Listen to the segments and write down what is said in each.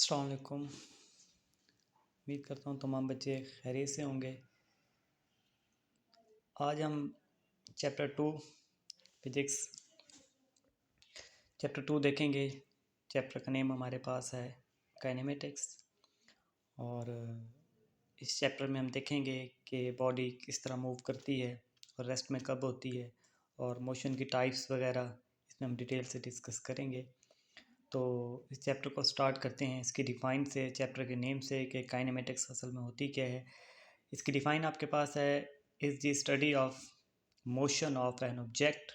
अस्सलाम वालेकुम। उम्मीद करता हूँ तमाम बच्चे खैरियत से होंगे। आज हम चैप्टर 2 फिजिक्स चैप्टर 2 देखेंगे। चैप्टर का नेम हमारे पास है काइनेमेटिक्स और इस चैप्टर में हम देखेंगे कि बॉडी किस तरह मूव करती है और रेस्ट में कब होती है और मोशन की टाइप्स वगैरह इसमें हम डिटेल से डिस्कस करेंगे। तो इस चैप्टर को स्टार्ट करते हैं इसकी डिफ़ाइन से, चैप्टर के नेम से कि काइनेमेटिक्स असल में होती क्या है। इसकी डिफ़ाइन आपके पास है, is the study of motion of an object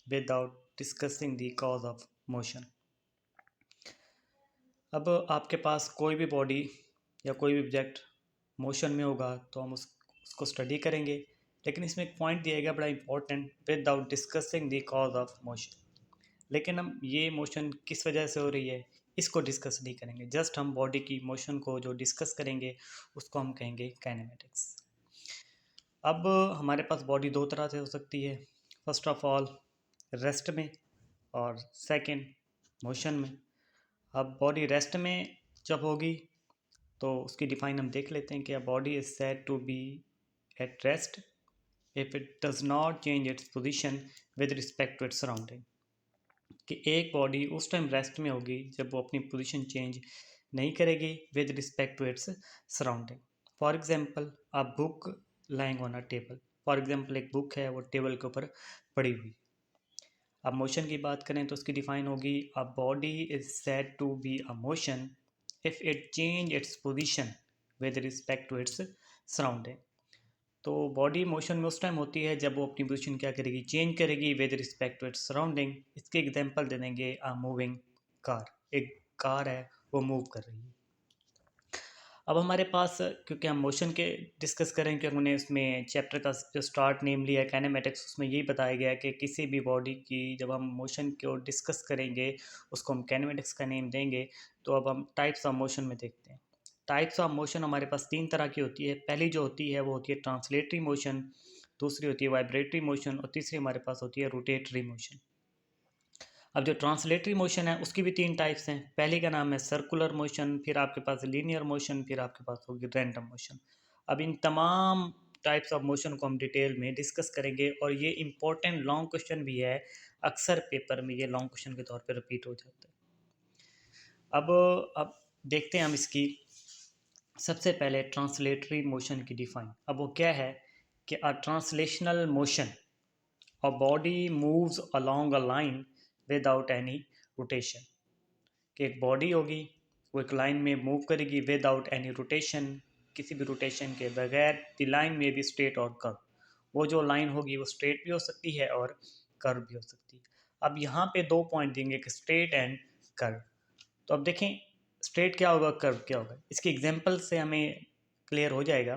without discussing the cause of motion. अब आपके पास कोई भी बॉडी या कोई भी ऑब्जेक्ट मोशन में होगा तो हम उसको स्टडी करेंगे, लेकिन इसमें एक पॉइंट दिया गया बड़ा important, without discussing the cause of motion. लेकिन हम ये मोशन किस वजह से हो रही है इसको डिस्कस नहीं करेंगे, जस्ट हम बॉडी की मोशन को जो डिस्कस करेंगे उसको हम कहेंगे काइनेमेटिक्स। अब हमारे पास बॉडी दो तरह से हो सकती है, फर्स्ट ऑफ ऑल रेस्ट में और सेकंड मोशन में। अब बॉडी रेस्ट में जब होगी तो उसकी डिफाइन हम देख लेते हैं कि a body is said to be at rest if it does not change its position with respect to its surrounding. कि एक बॉडी उस टाइम रेस्ट में होगी जब वो अपनी पोजीशन चेंज नहीं करेगी with respect to its surrounding. For example a book lying on a table, for example एक बुक है वो टेबल के ऊपर पड़ी हुई। अब मोशन की बात करें तो उसकी डिफाइन होगी, a body is said to be a motion if it change its position with respect to its surrounding. तो बॉडी मोशन में उस टाइम होती है जब वो अपनी पोजीशन क्या करेगी, चेंज करेगी with respect to its surrounding. इसके एग्जांपल दे देंगे, अ मूविंग कार, एक कार है वो मूव कर रही है। अब हमारे पास, क्योंकि हम मोशन के डिस्कस करें, क्योंकि हमने उसमें चैप्टर का जो स्टार्ट नेम लिया है काइनेमेटिक्स, उसमें यही बताया गया है कि किसी भी बॉडी की जब हम मोशन को डिस्कस करेंगे उसको हम काइनेमेटिक्स का नेम देंगे। तो अब हम टाइप्स ऑफ मोशन में देखते हैं। टाइप्स ऑफ मोशन हमारे पास तीन तरह की होती है। पहली जो होती है वो होती है ट्रांसलेटरी मोशन, दूसरी होती है वाइब्रेटरी मोशन और तीसरी हमारे पास होती है रोटेटरी मोशन। अब जो ट्रांसलेटरी मोशन है उसकी भी तीन टाइप्स हैं। पहली का नाम है सर्कुलर मोशन, फिर आपके पास लीनियर मोशन, फिर आपके पास होगी रैंडम मोशन। अब इन तमाम टाइप्स ऑफ मोशन को हम डिटेल में डिस्कस करेंगे और ये इंपॉर्टेंट लॉन्ग क्वेश्चन भी है, अक्सर पेपर में ये लॉन्ग क्वेश्चन के तौर पे रिपीट हो जाता है। अब देखते हैं हम इसकी सबसे पहले ट्रांसलेटरी मोशन की डिफाइन। अब वो क्या है कि a translational motion, a body moves along a line without any rotation. कि एक बॉडी होगी वो एक लाइन में मूव करेगी विदाउट एनी रोटेशन, किसी भी रोटेशन के बगैर। द लाइन में भी स्ट्रेट और कर्व, वो जो लाइन होगी वो स्ट्रेट भी हो सकती है और कर्व भी हो सकती है। अब यहाँ पे दो पॉइंट देंगे कि स्ट्रेट एंड कर्व। तो अब देखें स्ट्रेट क्या होगा, कर्व क्या होगा। इसके एग्जांपल से हमें क्लियर हो जाएगा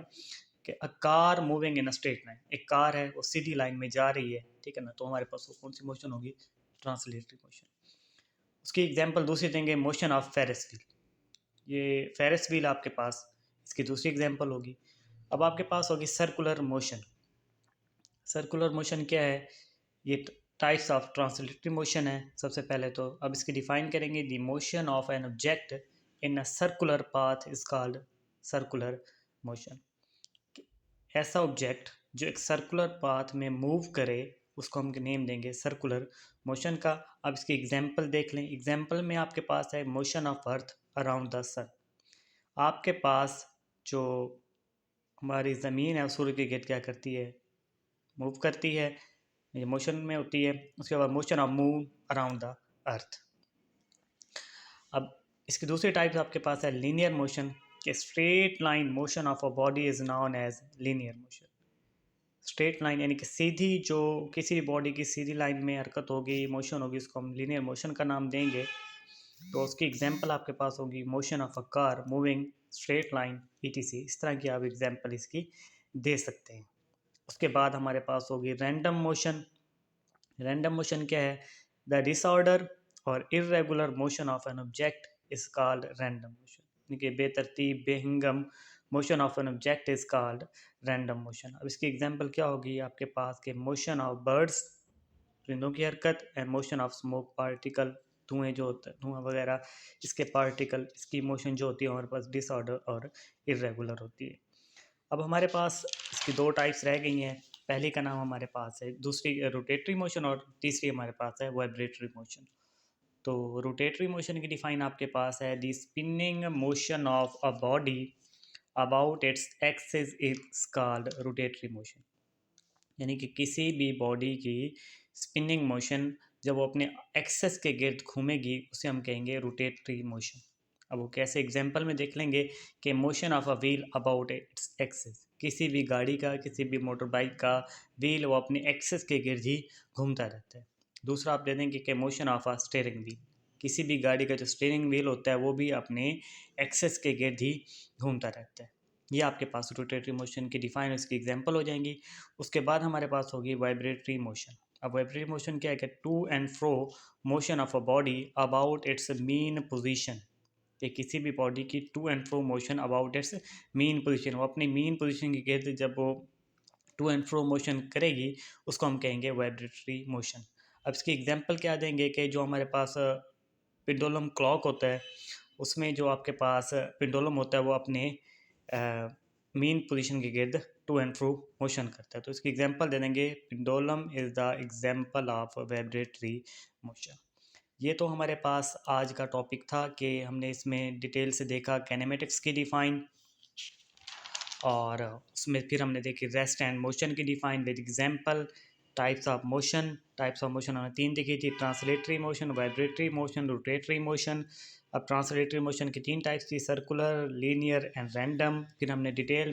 कि a car moving in a straight line, एक कार है वो सीधी लाइन में जा रही है, ठीक है ना, तो हमारे पास वो कौन सी मोशन होगी, ट्रांसलेटरी मोशन। उसकी एग्जांपल दूसरी देंगे, मोशन ऑफ फेरिस व्हील, ये फेरिस व्हील आपके पास इसकी दूसरी एग्जांपल होगी। अब आपके पास होगी सर्कुलर मोशन। सर्कुलर मोशन क्या है, ये टाइप्स ऑफ ट्रांसलेटरी मोशन है सबसे पहले तो। अब इसकी डिफाइन करेंगे, the motion of an object in a circular path is called circular motion. ऐसा ऑब्जेक्ट जो एक सर्कुलर पाथ में मूव करे उसको हम नेम देंगे सर्कुलर मोशन का। अब इसकी एग्जांपल देख लें। एग्जांपल में आपके पास है motion of earth around the sun. आपके पास जो हमारी ज़मीन है सूर्य की गिर्द क्या करती है, मूव करती है, ये मोशन में होती है। उसके बाद motion of move around the earth. अब इसकी दूसरी टाइप आपके पास है लीनियर मोशन, कि straight line motion of a body is known as linear motion. Straight line यानी कि सीधी, जो किसी बॉडी की सीधी लाइन में हरकत होगी, मोशन होगी, उसको हम लीनियर मोशन का नाम देंगे। तो उसकी एग्जांपल आपके पास होगी motion of a car moving straight line etc. इस तरह की आप एग्जांपल इसकी दे सकते हैं। उसके बाद हमारे पास होगी रैंडम मोशन। रैंडम मोशन क्या है, द डिसऑर्डर और irregular motion of an object is called random motion. यानी कि बेतरतीब बेहंगम motion of an object is called random motion. अब इसकी एग्जांपल क्या होगी आपके पास, के मोशन ऑफ बर्ड्स, परिंदों की हरकत, and motion of smoke particle, धुएँ जो होता है, धुआँ वगैरह, इसके पार्टिकल, इसकी मोशन जो होती है हमारे पास डिसऑर्डर और इर्रेगुलर होती है। अब हमारे पास इसकी दो टाइप्स रह गई हैं। पहली का नाम हमारे पास है, दूसरी रोटेटरी मोशन और तीसरी हमारे पास है वाइब्रेटरी मोशन। तो रोटेटरी मोशन की डिफाइन आपके पास है, the spinning motion of a body about its axis is called rotatory motion. यानी कि किसी भी बॉडी की स्पिनिंग मोशन जब वो अपने एक्सेस के गिर्द घूमेगी उसे हम कहेंगे रोटेटरी मोशन। अब वो कैसे, एग्जांपल में देख लेंगे कि motion of a wheel about its axis, किसी भी गाड़ी का, किसी भी मोटर बाइक का व्हील वो अपने एक्सेस के गिर्द ही घूमता रहता है। दूसरा आप दे देंगे कि motion of a steering wheel, किसी भी गाड़ी का जो स्टीयरिंग व्हील होता है वो भी अपने एक्सेस के गिर्द ही घूमता रहता है। ये आपके पास रोटेटरी मोशन की डिफाइन, इसकी एग्जांपल हो जाएंगी। उसके बाद हमारे पास होगी वाइब्रेटरी मोशन। अब वाइब्रेटरी मोशन क्या है कि to and fro motion of a body about its mean position, कि किसी भी बॉडी की to and fro motion about its mean position, वो अपनी मीन पोजीशन के गिर्द जब वो टू एंड फ्रो मोशन करेगी उसको हम कहेंगे वाइब्रेटरी मोशन। अब इसकी एग्जांपल क्या देंगे कि जो हमारे पास पेंडुलम क्लॉक होता है उसमें जो आपके पास पेंडुलम होता है वो अपने मीन पोजीशन के गिर्द टू एंड फ्रो मोशन करता है। तो इसकी एग्जांपल दे देंगे, pendulum is the example of vibratory motion. ये तो हमारे पास आज का टॉपिक था कि हमने इसमें डिटेल से देखा कैनेमेटिक्स की डिफ़ाइन, और उसमें फिर हमने देखी रेस्ट एंड मोशन की define with example. Types of motion हमने तीन देखी थी, translatory motion, vibratory motion, rotatory motion. अब ट्रांसलेटरी मोशन की तीन टाइप्स थी, सर्कुलर, लीनियर एंड रैंडम। फिर हमने डिटेल